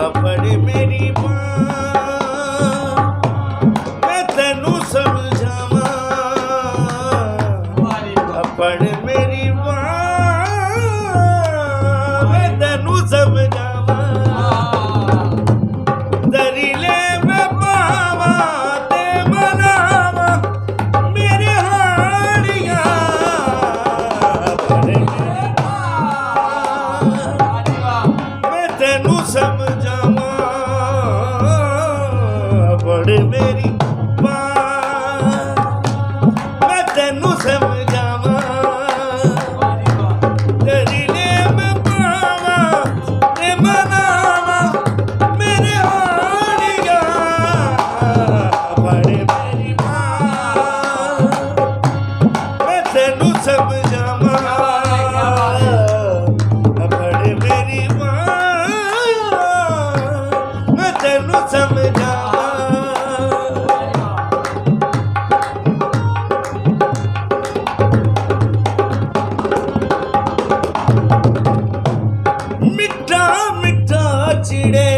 अपड़ मेरी मां मैं तेनू समझावा अपड़ मेरी मां मैं तेनू समझावा दरीले में पावा ते मनावा मेरे हाड़िया अपड़ मैं तेनू समझावा अपड़ मेरी मां मैं तेनू समझावा दरीले में पावा ते मनावा मेरे हाड़िया अपड़ मेरी मां मैं तेनू समझावा अपड़ मेरी मां मैं तेनू समझावा मिठा मिठा चिड़े